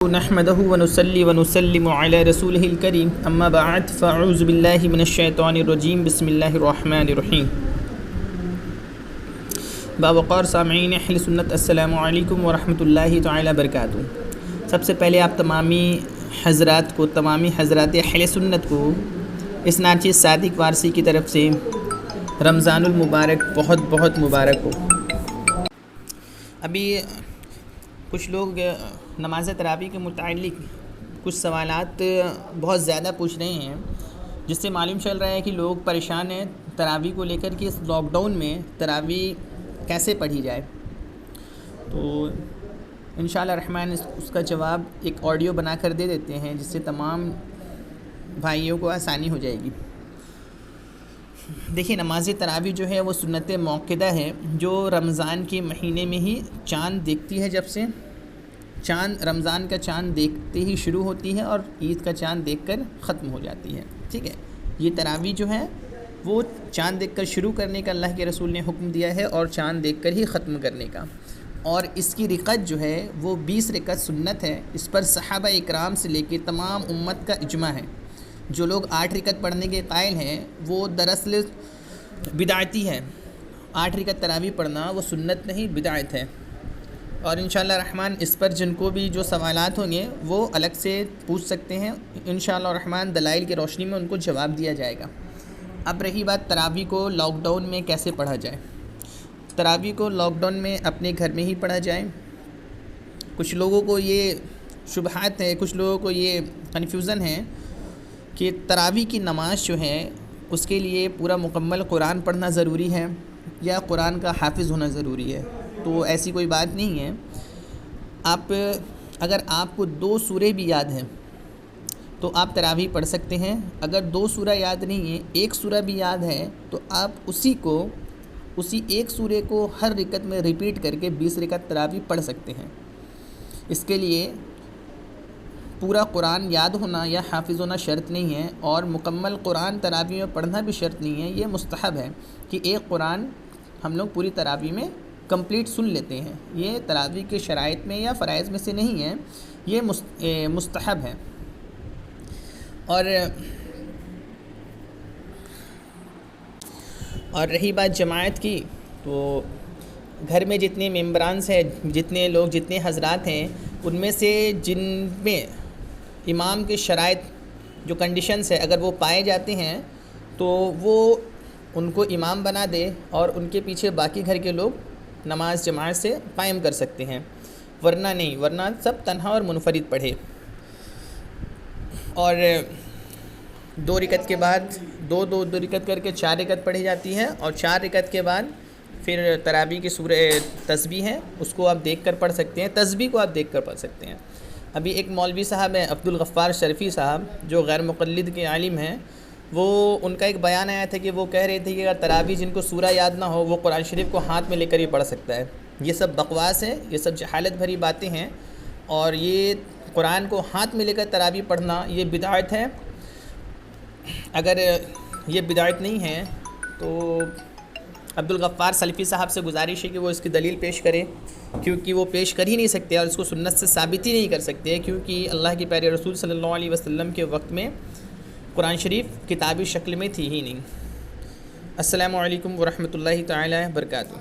نحمده ونصلي ونسلم على رسوله الكريم اما بعد فاعوذ بالله من الشیطان الرجیم بسم اللہ الرحمن الرحیم باوقار سامعین اہل سنت السلام علیکم ورحمۃ اللہ تعالی وبرکاتہ۔ سب سے پہلے آپ تمامی حضرات اہل سنت کو اس ناچیز صادق وارسی کی طرف سے رمضان المبارک بہت بہت مبارک ہو۔ ابھی کچھ لوگ نماز تراویح کے متعلق کچھ سوالات بہت زیادہ پوچھ رہے ہیں، جس سے معلوم چل رہا ہے کہ لوگ پریشان ہیں تراویح کو لے کر کہ اس لاک ڈاؤن میں تراویح کیسے پڑھی جائے۔ تو انشاءاللہ الرحمن اس کا جواب ایک آڈیو بنا کر دے دیتے ہیں، جس سے تمام بھائیوں کو آسانی ہو جائے گی۔ دیکھیں، نماز تراویح جو ہے وہ سنت موقدہ ہے، جو رمضان کے مہینے میں ہی چاند دیکھتی ہے۔ جب سے رمضان کا چاند دیکھتے ہی شروع ہوتی ہے اور عید کا چاند دیکھ کر ختم ہو جاتی ہے، ٹھیک ہے۔ یہ تراویح جو ہے وہ چاند دیکھ کر شروع کرنے کا اللہ کے رسول نے حکم دیا ہے، اور چاند دیکھ کر ہی ختم کرنے کا۔ اور اس کی رکعت جو ہے وہ 20 رکعت سنت ہے۔ اس پر صحابہ اکرام سے لے کے تمام امت کا اجماع ہے۔ جو لوگ 8 رکعت پڑھنے کے قائل ہیں وہ دراصل بدعتی ہے۔ 8 رکعت تراویح پڑھنا وہ سنت نہیں، بدعت ہے۔ اور انشاءاللہ الرحمن اس پر جن کو بھی جو سوالات ہوں گے وہ الگ سے پوچھ سکتے ہیں، انشاءاللہ الرحمن دلائل کی روشنی میں ان کو جواب دیا جائے گا۔ اب رہی بات تراویح کو لاک ڈاؤن میں کیسے پڑھا جائے۔ تراویح کو لاک ڈاؤن میں اپنے گھر میں ہی پڑھا جائے۔ کچھ لوگوں کو یہ شبہات ہے، کچھ لوگوں کو یہ کنفیوژن ہے کہ تراویح کی نماز جو ہے اس کے لیے پورا مکمل قرآن پڑھنا ضروری ہے یا قرآن کا حافظ ہونا ضروری ہے۔ تو ایسی کوئی بات نہیں ہے۔ اگر آپ کو 2 سورے بھی یاد ہیں تو آپ تراویح پڑھ سکتے ہیں۔ اگر 2 سورہ یاد نہیں ہے، 1 سورہ بھی یاد ہے، تو آپ اسی ایک سورے کو ہر رکعت میں ریپیٹ کر کے 20 رکعت تراویح پڑھ سکتے ہیں۔ اس کے لیے پورا قرآن یاد ہونا یا حافظ ہونا شرط نہیں ہے، اور مکمل قرآن تراویح میں پڑھنا بھی شرط نہیں ہے۔ یہ مستحب ہے کہ ایک قرآن ہم لوگ پوری تراویح میں کمپلیٹ سن لیتے ہیں۔ یہ تراویح کے شرائط میں یا فرائض میں سے نہیں ہے، یہ مستحب ہے۔ اور رہی بات جماعت کی، تو گھر میں جتنے ممبران ہیں، جتنے حضرات ہیں، ان میں سے جن میں امام کے شرائط جو کنڈیشنز ہے اگر وہ پائے جاتے ہیں تو وہ ان کو امام بنا دے، اور ان کے پیچھے باقی گھر کے لوگ نماز جماعت سے قائم کر سکتے ہیں، ورنہ نہیں، ورنہ سب تنہا اور منفرد پڑھے۔ اور 2 رکعت کے بعد دو رکعت کر کے 4 رکعت پڑھی جاتی ہے، اور 4 رکعت کے بعد پھر تراویح کی سورہ تسبیح ہے، اس کو آپ دیکھ کر پڑھ سکتے ہیں، تسبیح کو آپ دیکھ کر پڑھ سکتے ہیں۔ ابھی ایک مولوی صاحب ہیں عبدالغفار شرفی صاحب، جو غیر مقلد کے عالم ہیں، ان کا ایک بیان آیا تھا کہ وہ کہہ رہے تھے کہ اگر تراویح جن کو سورہ یاد نہ ہو وہ قرآن شریف کو ہاتھ میں لے کر ہی پڑھ سکتا ہے۔ یہ سب بکواس ہے، یہ سب جہالت بھری باتیں ہیں، اور یہ قرآن کو ہاتھ میں لے کر تراویح پڑھنا یہ بدعت ہے۔ اگر یہ بدعت نہیں ہے تو عبدالغفار سلفی صاحب سے گزارش ہے کہ وہ اس کی دلیل پیش کرے، کیونکہ وہ پیش کر ہی نہیں سکتے اور اس کو سنت سے ثابت ہی نہیں کر سکتے، کیونکہ اللہ کے پیارے رسول صلی اللہ علیہ وسلم کے وقت میں قرآن شریف کتابی شکل میں تھی ہی نہیں۔ السلام علیکم ورحمۃ اللہ تعالی وبرکاتہ۔